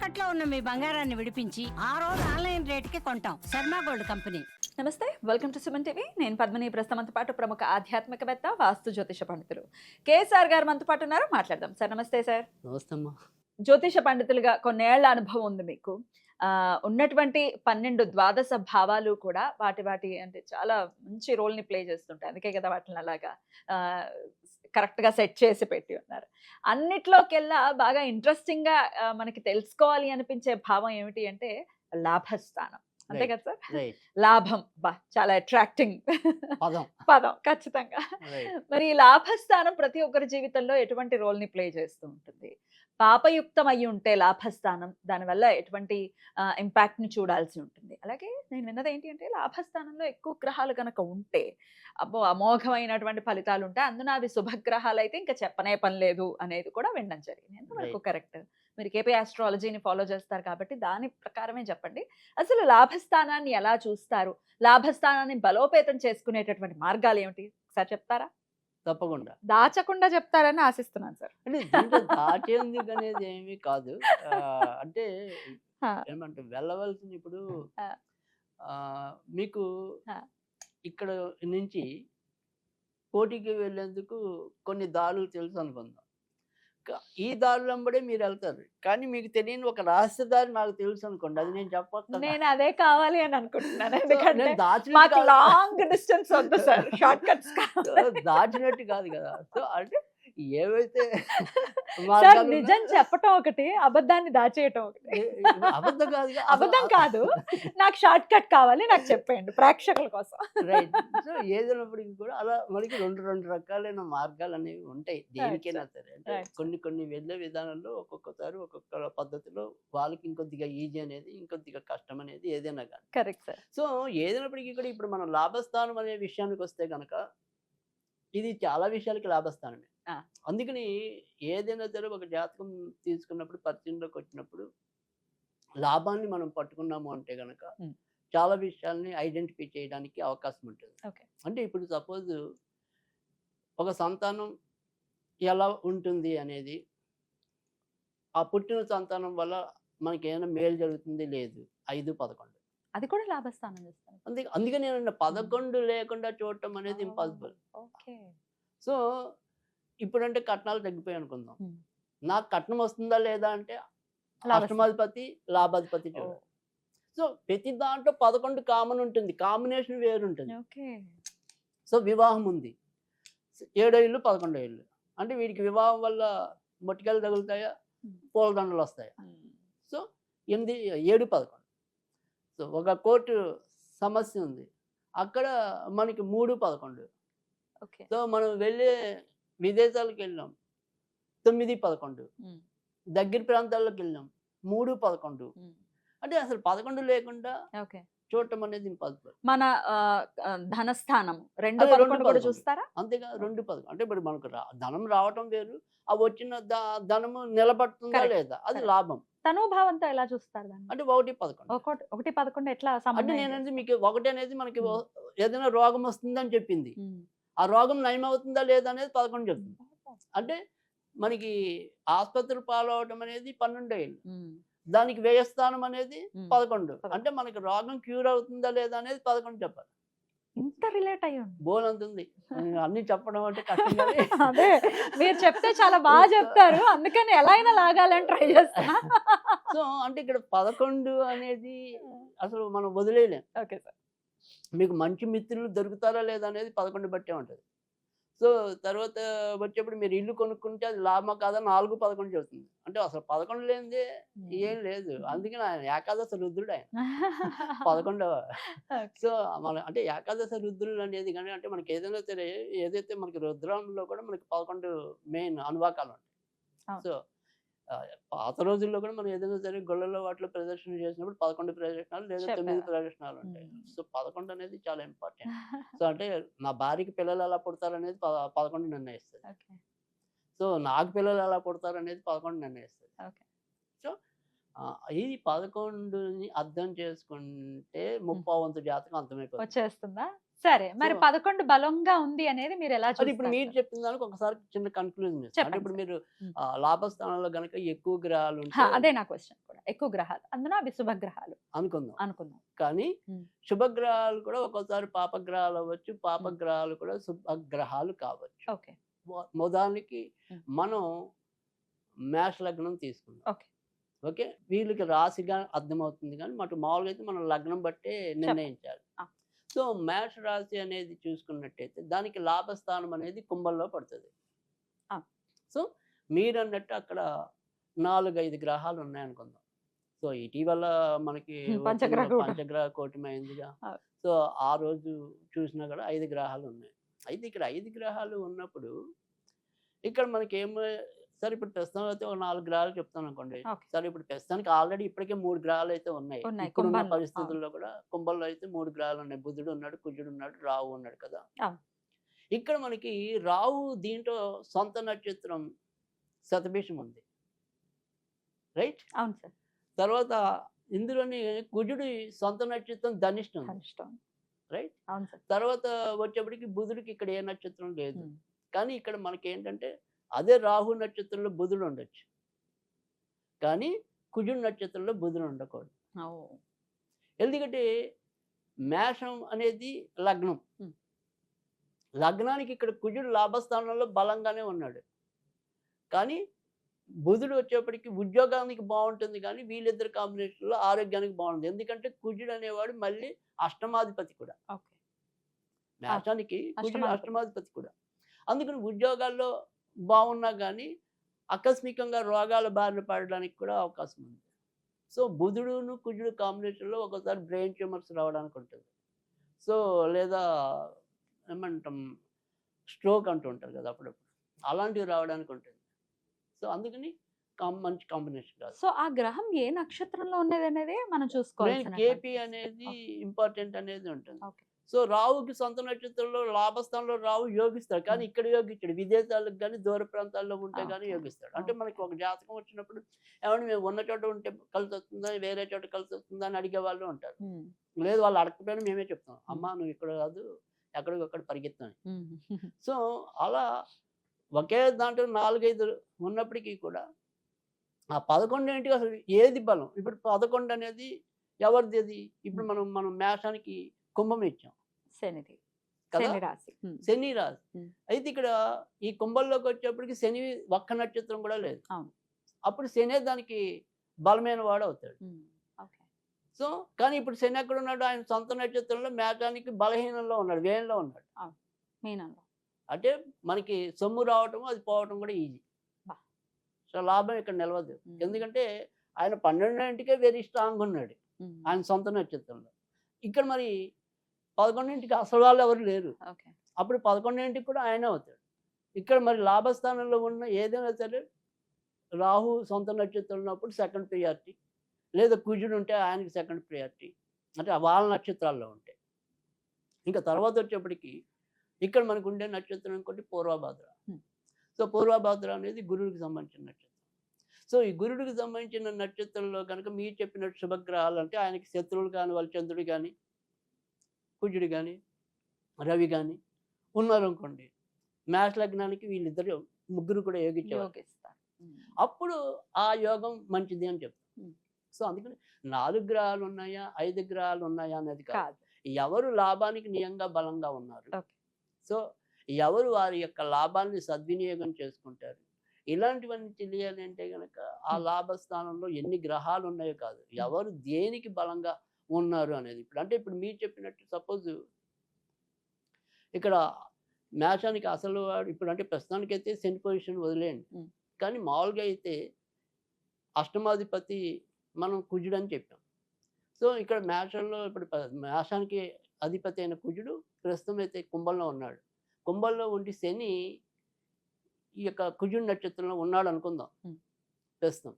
తాకట్లో ఉన్న మీ బంగారాన్ని విడిపించి ఆ రోజు ఆన్లైన్ రేటుకి కొంటాం. Sharma gold company. నమస్తే, వెల్కమ్ టు సుమన్ టీవీ. నేను పద్మిని. ప్రస్తుతంతో పాటు ప్రముఖ ఆధ్యాత్మికవేత్త, వాస్తు జ్యోతిష పండితులు కేఎస్ఆర్ గారు మనతో పాటు ఉన్నారు. మాట్లాడదాం. సార్ నమస్తే. సార్ నమస్తే అమ్మా. జ్యోతిష పండితులుగా కొన్నేళ్ల అనుభవం ఉంది మీకు. ఉన్నటువంటి 12 ద్వాదశ భావాలు కూడా వాటి అంటే చాలా మంచి రోల్ ని ప్లే చేస్తుంటాయి. అందుకే కదా వాటిని అలాగా కరెక్ట్ గా సెట్ చేసి పెట్టి ఉన్నారు. అన్నిట్లోకెల్లా బాగా ఇంట్రెస్టింగ్ గా మనకి తెలుసుకోవాలి అనిపించే భావం ఏమిటి అంటే లాభస్థానం. అంతే కదా సార్? లాభం చాలా అట్రాక్టింగ్ పదం ఖచ్చితంగా. మరి ఈ లాభస్థానం ప్రతి ఒక్కరి జీవితంలో ఎటువంటి రోల్ ని ప్లే చేస్తూ ఉంటుంది? పాపయుక్తం అయి ఉంటే లాభస్థానం దానివల్ల ఎటువంటి ఇంపాక్ట్ ని చూడాల్సి ఉంటుంది. అలాగే నేను విన్నది ఏంటి అంటే లాభస్థానంలో ఎక్కువ గ్రహాలు కనుక ఉంటే అమోఘమైనటువంటి ఫలితాలు ఉంటాయి. అందున అవి శుభగ్రహాలు అయితే ఇంకా చెప్పనే పని లేదు అనేది కూడా వినడం జరిగింది. ఎంతవరకు కరెక్ట్? మీరు కేపీ ఆస్ట్రాలజీని ఫాలో చేస్తారు కాబట్టి దాని ప్రకారమే చెప్పండి. అసలు లాభస్థానాన్ని ఎలా చూస్తారు? లాభస్థానాన్ని బలోపేతం చేసుకునేటటువంటి మార్గాలు ఏమిటి సార్ చెప్తారా? తప్పకుండా. దాచకుండా చెప్తారని ఆశిస్తున్నాను సార్. అంటే దీంట్లో దాచేందుకు అనేది ఏమీ కాదు. అంటే ఏమంటే వెళ్ళవలసింది ఇప్పుడు మీకు ఇక్కడ నుంచి కోటికి వెళ్ళేందుకు కొన్ని దారులు తెలుసు అనుకుందాం. ఈ దారులు వెంబడే మీరు వెళ్తారు, కానీ మీకు తెలియని ఒక రహస్య దారి నాకు తెలుసు అనుకోండి, అది నేను చెప్పొచ్చు. నేను అదే కావాలి అని అనుకుంటున్నాను. ఎందుకంటే మాకు లాంగ్ డిస్టెన్స్ వద్దు సార్, షార్ట్ కట్స్ దాచినట్టు కాదు కదా. సో అంటే ఏవైతే నిజం చెప్పటం ఒకటి, అబద్ధాన్ని దాచేయటం ఒకటి. అబద్ధం కాదు, అబద్ధం కాదు. నాకు షార్ట్ కట్ కావాలి, నాకు చెప్పండి ప్రేక్షకుల కోసం. రైట్. సో ఏదైనప్పటికీ కూడా అలా మనకి రెండు రకాలైన మార్గాలు అనేవి ఉంటాయి దేనికైనా సరే. అంటే కొన్ని వెళ్ళే విధానంలో ఒక్కొక్కసారి ఒక్కొక్క పద్ధతిలో వాళ్ళకి ఇంకొద్దిగా ఈజీ అనేది, ఇంకొద్దిగా కష్టం అనేది ఏదైనా కానీ. Correct sir. సో ఏదైనప్పటికీ కూడా ఇప్పుడు మనం లాభస్థానం అనే విషయానికి వస్తే కనుక ఇది చాలా విషయాలకి లాభస్థానమే. అందుకని ఏదైనా సరే ఒక జాతకం తీసుకున్నప్పుడు, పరిచయంలోకి వచ్చినప్పుడు లాభాన్ని మనం పట్టుకున్నాము అంటే కనుక చాలా విషయాల్ని ఐడెంటిఫై చేయడానికి అవకాశం ఉంటుంది. అంటే ఇప్పుడు సపోజ్ ఒక సంతానం ఎలా ఉంటుంది అనేది, ఆ పుట్టిన సంతానం వల్ల మనకి ఏమైనా మేలు జరుగుతుంది లేదు, 5, 11 అది కూడా లాభస్థానం చేస్తాను. అందుకని నేను 11 లేకుండా చూడటం అనేది ఇంపాసిబుల్. సో ఇప్పుడంటే కట్నాలు తగ్గిపోయి అనుకుందాం, నాకు కట్నం వస్తుందా లేదా అంటే అష్టమాధిపతి లాభాధిపతి చూడాలి. సో ప్రతి దాంట్లో 11 కామన్ ఉంటుంది, కాంబినేషన్ వేరు ఉంటుంది. సో వివాహం ఉంది, 7 ఇళ్ళు 11 ఇళ్ళు అంటే వీడికి వివాహం వల్ల మొట్టికాయలు తగులుతాయా, పూలదండలు వస్తాయా? సో 8, 7, 11. సో ఒక కోర్టు సమస్య ఉంది, అక్కడ మనకి 3, 11. సో మనం వెళ్ళే విదేశాలకు వెళ్ళాం 9, 11. దగ్గర ప్రాంతాల్లోకి వెళ్ళాం 3, 11. అంటే అసలు 11 లేకుండా చూడటం అనేది ఇంపాసిబుల్. మన ధనస్థానం 2, 11 కూడా చూస్తారా? అంతేగా 2, 11 అంటే ఇప్పుడు మనకు ధనం రావటం వేరు, ఆ వచ్చిన ధనము నిలబడుతుందా లేదా అది లాభం. తనుభావంతో ఎలా చూస్తారు అంటే 1, 11. 1, 11 ఎట్లా? అంటే నేనంటే మీకు 1 అనేది మనకి ఏదైనా రోగం వస్తుందని చెప్పింది, ఆ రోగం నయం అవుతుందా లేదా అనేది 11 చెప్తుంది. అంటే మనకి ఆసుపత్రి పాలవటం అనేది 12 ఏళ్ళు, దానికి వ్యయస్థానం అనేది 11. అంటే మనకి రోగం క్యూర్ అవుతుందా లేదా అనేది 11 చెప్పాలి. ఇంత రిలేట్ అయ్యి బోల్ అంతుంది అన్ని చెప్పడం అంటే కష్టం. అదే మీరు చెప్తే చాలా బాగా చెప్తారు, అందుకని ఎలా అయినా లాగాలని ట్రై చేస్తున్నా. సో అంటే ఇక్కడ 11 అనేది అసలు మనం వదిలేయలేం. Okay sir. మీకు మంచి మిత్రులు దొరుకుతారా లేదా అనేది 11 బట్టే ఉంటుంది. సో తర్వాత వచ్చేప్పుడు మీరు ఇల్లు కొనుక్కుంటే అది లాభమా కాదా 4, 11 చెబుతుంది. అంటే అసలు 11 లేనిదే ఏం లేదు. అందుకని ఆయన ఏకాదశ రుద్రుడు, ఆయన 11వ. సో మన అంటే ఏకాదశ రుద్రులు అనేది కానీ అంటే మనకి ఏదైనా సరే, ఏదైతే మనకి రుద్రంలో కూడా మనకి 11 మెయిన్ అనువాకాలు ఉంటాయి. సో పాత రోజుల్లో కూడా మనం ఏదైనా సరే గుళ్ళలో వాటిలో ప్రదర్శన చేసినప్పుడు 11 ప్రదర్శనలు లేదా 9 ప్రదర్శనలు ఉంటాయి. సో 11 అనేది చాలా ఇంపార్టెంట్. సో అంటే నా భార్యకి పిల్లలు ఎలా పుడతారు అనేది 11 నిర్ణయిస్తుంది. సో నాకు పిల్లలు ఎలా పుడతారు అనేది 11 నిర్ణయిస్తుంది. సో ఇది 11ని అర్థం చేసుకుంటే 30వ వంతు జాతకం అర్థమైపోతుంది, వచ్చేస్తుందా? సరే, మరి 11 బలంగా ఉంది అనేది మీరు ఎలా చూస్తారు? ఇప్పుడు మీరు చెప్పిన దానికి ఒకసారి చిన్న కన్క్లూజన్ ఇస్తాను. అంటే ఇప్పుడు మీరు లాభస్థానంలో గనక ఎక్కువ గ్రహాలు ఉంటే, అదే నా క్వశ్చన్ కూడా, ఎక్కువ గ్రహాలు, అందులో అవి శుభగ్రహాలు అనుకుందాం. అనుకుందాం. కానీ ఉమ్. శుభగ్రహాలు కూడా ఒక్కోసారి పాపగ్రహాలు అవ్వచ్చు, పాపగ్రహాలు కూడా శుభగ్రహాలు కావచ్చు. ఓకే. ఉదాహరణకి ఉమ్. మనం మేష లగ్నం తీసుకుందాం. ఓకే. ఓకే, వీళ్ళకి రాశిగా అర్థమవుతుంది కానీ మామూలుగా అయితే మనం లగ్నం బట్టే నిర్ణయించాలి. ఆ. సో మేష రాశి అనేది చూసుకున్నట్టయితే దానికి లాభస్థానం అనేది కుంభంలో పడుతుంది. ఆ. సో మీరన్నట్టు అక్కడ 4-5 గ్రహాలు ఉన్నాయనుకుందాం. సో ఇటీవల మనకి పంచగ్రహ కూటమి. పంచగ్రహ కూటమి అయిందిగా. ఆ. సో ఆ రోజు చూసినా కూడా 5 గ్రహాలు ఉన్నాయి. అయితే ఇక్కడ 5 గ్రహాలు ఉన్నప్పుడు ఇక్కడ మనకి సరే ఇప్పుడు ప్రస్తుతం అయితే ఒక 4 గ్రహాలు చెప్తాను అనుకోండి. ఓకే. సరే ఇప్పుడు ప్రస్తుతానికి ఆల్రెడీ ఇప్పటికే 3 గ్రహాలు అయితే ఉన్నాయి. ఉన్నాయి ఇప్పుడున్న కుంభంలో. పరిస్థితుల్లో కూడా కుంభంలో అయితే 3 గ్రహాలు ఉన్నాయి. బుధుడు ఉన్నాడు, కుజుడు ఉన్నాడు, రాహు ఉన్నాడు కదా. అవును. ఇక్కడ మనకి రాహు దీంట్లో సొంత నక్షత్రం శతభిషం ఉంది, రైట్. అవును సార్. తర్వాత ఇందులోని కుజుడి సొంత నక్షత్రం ధనిష్ట ఉంది, కనిష్టం. రైట్. అవును సార్. తర్వాత వచ్చేప్పటికి బుధుడికి ఇక్కడ ఏ నక్షత్రం లేదు. ఉమ్. కానీ ఇక్కడ మనకి ఏంటంటే అదే రాహు నక్షత్రంలో బుధుడు ఉండొచ్చు, కానీ కుజుడు నక్షత్రంలో బుధుడు ఉండకూడదు. ఓ. ఎందుకంటే మేషం అనేది లగ్నం. ఉమ్. లగ్నానికి ఇక్కడ కుజుడు లాభస్థానంలో బలంగానే ఉన్నాడు, కానీ బుధుడు వచ్చేప్పటికి ఉద్యోగానికి బాగుంటుంది, కానీ వీళ్ళిద్దరు కాంబినేషన్లో ఆరోగ్యానికి బాగుంటుంది. ఎందుకంటే కుజుడు అనేవాడు మళ్ళీ అష్టమాధిపతి కూడా. ఓకే. మేషానికి కుజుడు అష్టమాధిపతి. అష్టమాధిపతి కూడా. అందుకని ఉద్యోగాల్లో బాగున్నా కానీ ఆకస్మికంగా రోగాల బారిన పడడానికి కూడా అవకాశం ఉంది. సో బుధుడును కుజుడు కాంబినేషన్లో ఒకసారి బ్రెయిన్ ట్యూమర్స్ రావడానికి ఉంటుంది. సో లేదా ఏమంటాం స్ట్రోక్ అంటూ ఉంటారు కదా అప్పుడప్పుడు, అలాంటివి రావడానికి ఉంటుంది. సో అందుకని మంచి కాంబినేషన్ కాదు. సో ఆ గ్రహం ఏ నక్షత్రంలో ఉన్నది అనేది మనం చూసుకోవాలి. కేపీ అనేది ఇంపార్టెంట్ అనేది ఉంటుంది. ఓకే. సో రావుకి సొంత నక్షత్రంలో లాభస్థానంలో రావు యోగిస్తాడు, కానీ ఇక్కడ యోగించాడు. విదేశాలకు కానీ దూర ప్రాంతాల్లో ఉంటే కానీ ఓకే. యోగిస్తాడు. అంటే మనకి ఒక జాతకం వచ్చినప్పుడు ఏమంటే మేము ఉన్న చోట ఉంటే కలిసి వస్తుందా, వేరే చోట కలిసి వస్తుందా అని అడిగే వాళ్ళు ఉంటారు. లేదు వాళ్ళు అడగకపోయినా మేమే చెప్తాం, అమ్మా నువ్వు ఇక్కడ కాదు ఎక్కడికక్కడ పరిగెత్తాను. సో అలా ఒకే దాంట్లో 4-5 ఉన్నప్పటికీ కూడా ఆ 11 అసలు ఏది బలం. ఇప్పుడు 11 అనేది ఎవరిది? అది ఇప్పుడు మనం మేషానికి కుంభం ఇచ్చాం శనిది. కదా, శని రాశి. శని రాశి. అయితే ఇక్కడ ఈ కుంభంలోకి వచ్చేప్పటికి శని ఒక్క నక్షత్రం కూడా లేదు. అవును. అప్పుడు శనే దానికి బలమైన వాడు అవుతాడు. ఓకే. సో కానీ ఇప్పుడు శని ఎక్కడ ఉన్నాడు? ఆయన సొంత నక్షత్రంలో మేషానికి బలహీనంలో ఉన్నాడు, వ్యయంలో ఉన్నాడు. మీనంలో. అంటే మనకి సొమ్ము రావటం అది పోవటం కూడా ఈజీ. బా. సో లాభం ఇక్కడ నిలవదు. ఎందుకంటే ఆయన 12కే వెరీ స్ట్రాంగ్ ఉన్నాడు ఆయన సొంత నక్షత్రంలో. ఇక్కడ మరి 11కి అసలు వాళ్ళు ఎవరు లేరు. ఓకే. అప్పుడు 11కి కూడా ఆయనే అవుతాడు. ఇక్కడ మరి లాభస్థానంలో ఉన్న ఏదైనా సరే రాహు సొంత నక్షత్రం ఉన్నప్పుడు సెకండ్ ప్రియారిటీ, లేదా కుజుడు ఉంటే ఆయనకి సెకండ్ ప్రియారిటీ, అంటే వాళ్ళ నక్షత్రాల్లో ఉంటే. ఇంకా తర్వాత వచ్చేప్పటికి ఇక్కడ మనకు ఉండే నక్షత్రం ఇంకోటి పూర్వభాద్ర. సో పూర్వభాద్ర అనేది గురుడికి సంబంధించిన నక్షత్రం. సో ఈ గురుడికి సంబంధించిన నక్షత్రంలో కనుక మీరు చెప్పినట్టు శుభగ్రహాలు అంటే ఆయనకి శత్రువులు కానీ వాళ్ళు చంద్రుడు కానీ కుజుడు కానీ రవి కానీ ఉన్నారు అనుకోండి, మేష లగ్నానికి వీళ్ళిద్దరు ముగ్గురు కూడా యోగిస్తారు. అప్పుడు ఆ యోగం మంచిది అని చెప్తాం. సో అందుకని 4 గ్రహాలు ఉన్నాయా 5 గ్రహాలు ఉన్నాయా అనేది కాదు, ఎవరు లాభానికి నియంగా బలంగా ఉన్నారు, సో ఎవరు వారి యొక్క లాభాన్ని సద్వినియోగం చేసుకుంటారు, ఇలాంటివన్నీ తెలియాలి అంటే కనుక ఆ లాభస్థానంలో ఎన్ని గ్రహాలు ఉన్నాయో కాదు, ఎవరు దేనికి బలంగా ఉన్నారు అనేది. ఇప్పుడు మీరు చెప్పినట్టు సపోజ్ ఇక్కడ మేషానికి అసలు ఇప్పుడు అంటే ప్రస్తుతానికైతే శని పొజిషన్ వదిలేయండి, కానీ మామూలుగా అయితే అష్టమాధిపతి మనం కుజుడు అని చెప్పాం. సో ఇక్కడ మేషంలో ఇప్పుడు మేషానికి అధిపతి అయిన కుజుడు ప్రస్తుతం అయితే కుంభంలో ఉన్నాడు. కుంభంలో ఉండి శని ఈ యొక్క కుజుడు నక్షత్రంలో ఉన్నాడు అనుకుందాం ప్రస్తుతం.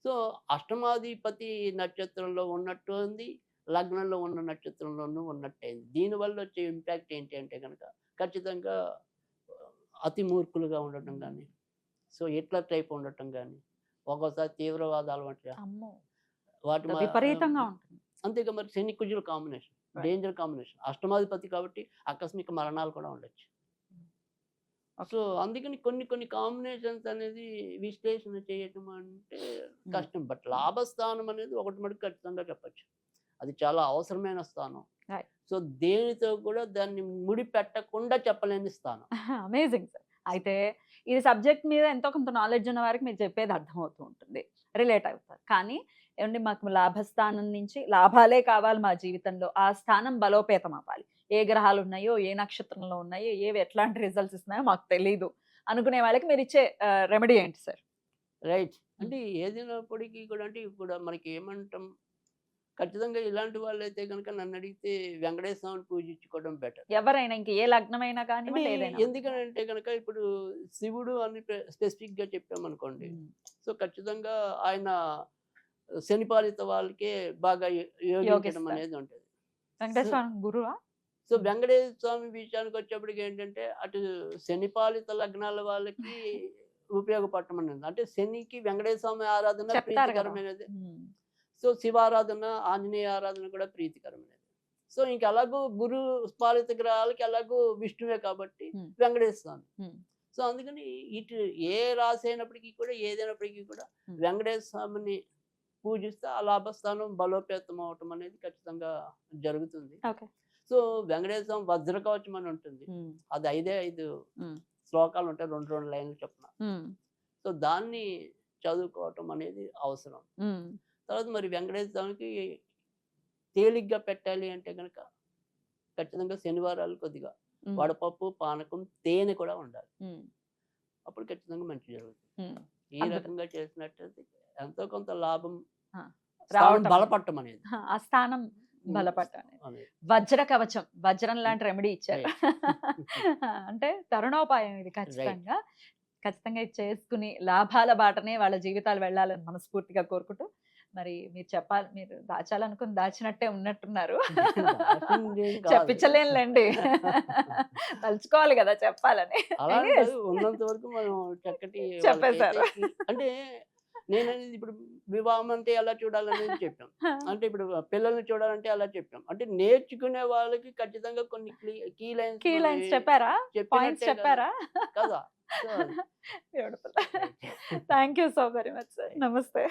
సో అష్టమాధిపతి నక్షత్రంలో ఉన్నట్టు ఉంది, లగ్నంలో ఉన్న నక్షత్రంలోనూ ఉన్నట్టయింది. దీనివల్ల వచ్చే ఇంపాక్ట్ ఏంటి అంటే కనుక ఖచ్చితంగా అతి మూర్ఖులుగా ఉండటం కానీ, సో హిట్లర్ టైప్ ఉండటం కానీ, ఒక్కోసారి తీవ్రవాదాలు వంటి వాటి విపరీతంగా ఉంటుంది. అంతేగా మరి శని కుజుల కాంబినేషన్ డేంజర్ కాంబినేషన్. అష్టమాధిపతి కాబట్టి ఆకస్మిక మరణాలు కూడా ఉండొచ్చు. సో అందుకని కొన్ని కొన్ని కాంబినేషన్స్ అనేది విశ్లేషణ చేయటం అంటే కష్టం. బట్ లాభస్థానం అనేది ఒకటి మటుకు ఖచ్చితంగా చెప్పచ్చు, అది చాలా అవసరమైన స్థానం. Right. సో దేనితో కూడా దాన్ని ముడి పెట్టకుండా చెప్పలేని స్థానం. Amazing sir. అయితే ఇది సబ్జెక్ట్ మీద ఎంతో కొంత నాలెడ్జ్ ఉన్న వారికి మీరు చెప్పేది అర్థమవుతూ ఉంటుంది, రిలేట్ అవుతారు. కానీ ఏమండి, మాకు లాభస్థానం నుంచి లాభాలే కావాలి మా జీవితంలో, ఆ స్థానం బలోపేతం అవ్వాలి, ఏ గ్రహాలు ఉన్నాయో, ఏ నక్షత్రంలో ఉన్నాయో, ఏవి ఎట్లాంటి రిజల్ట్స్ ఇస్తున్నాయో మాకు తెలియదు అనుకునే వాళ్ళకి మీరు ఇచ్చే రెమెడీ ఏంటి సార్? రైట్. అంటే ఏదైనప్పటికీ కూడా అంటే ఇప్పుడు మనకి ఏమంటాం, ఖచ్చితంగా ఇలాంటి వాళ్ళైతే కనుక నన్ను అడిగితే వెంకటేశ్వర స్వామిని పూజించుకోవడం బెటర్. ఎవరైనా ఇంక ఏ లగ్నమైనా కానివ్వండి, ఏదైనా. ఎందుకనంటే కనుక ఇప్పుడు శివుడు అని స్పెసిఫిక్ గా చెప్పామనుకోండి, సో ఖచ్చితంగా ఆయన శనిపాలిత వాళ్ళకే బాగా యోగించడం యోగిస్తారు. అనేది ఉంటుంది. వెంకటేశ్వర గురువా? సో వెంకటేశ్వర స్వామి విషయానికి వచ్చేప్పటికి ఏంటంటే అటు శనిపాలిత లగ్నాల వాళ్ళకి ఉపయోగపడటం అనేది, అంటే శనికి వెంకటేశ్వర స్వామి ఆరాధన చెప్తారు కదా. ప్రీతికరమైనది. సో శివారాధన, ఆంజనేయ ఆరాధన కూడా ప్రీతికరమైనది. సో ఇంక ఎలాగో గురు పాలిత గ్రహాలకి ఎలాగో విష్ణువే కాబట్టి వెంకటేశ్వర స్వామి. సో అందుకని ఇటు ఏ రాశి అయినప్పటికీ కూడా ఏదైనప్పటికీ కూడా వెంకటేశ్వర స్వామిని పూజిస్తే ఆ లాభస్థానం బలోపేతం అవటం అనేది ఖచ్చితంగా జరుగుతుంది. సో వెంకటేశ్వర స్వామి వజ్రకవచం అని ఉంటుంది, అది 5 శ్లోకాలు ఉంటాయి, 2 లైన్లు చొప్పున. సో దాన్ని చదువుకోవటం అనేది అవసరం. తర్వాత మరి వెంకటేశ్వర స్వామికి తేలిగ్గా పెట్టాలి అంటే కనుక ఖచ్చితంగా శనివారాలు కొద్దిగా వడపప్పు, పానకం, తేనె కూడా ఉండాలి, అప్పుడు ఖచ్చితంగా మంచి జరుగుతుంది. ఈ రకంగా చేసినట్టయితే ఎంతో కొంత లాభం, బలపడటం అనేది, ఆ స్థానం బలపట్టాలి. వజ్ర కవచం, వజ్రం లాంటి రెమెడీ ఇచ్చారు. అంటే తరుణోపాయం ఇది. ఖచ్చితంగా ఇది చేసుకుని లాభాల బాటనే వాళ్ళ జీవితాలు వెళ్ళాలని మనస్ఫూర్తిగా కోరుకుంటూ, మరి మీరు చెప్పాలి, మీరు దాచాలనుకుని దాచినట్టే ఉన్నట్టున్నారు. చెప్పించలేనులేండి, తలుచుకోవాలి కదా చెప్పాలని. ఉన్నంత వరకు మనం చక్కటి చెప్పేశారు. అంటే నేననేది ఇప్పుడు వివాహం అంటే ఎలా చూడాలనేది చెప్పాం, అంటే ఇప్పుడు పిల్లల్ని చూడాలంటే అలా చెప్పాం. అంటే నేర్చుకునే వాళ్ళకి ఖచ్చితంగా కొన్ని కీ లైన్స్ చెప్పారా, పాయింట్స్ చెప్పారా కదా. Beautiful. Thank you so very much sir. నమస్తే.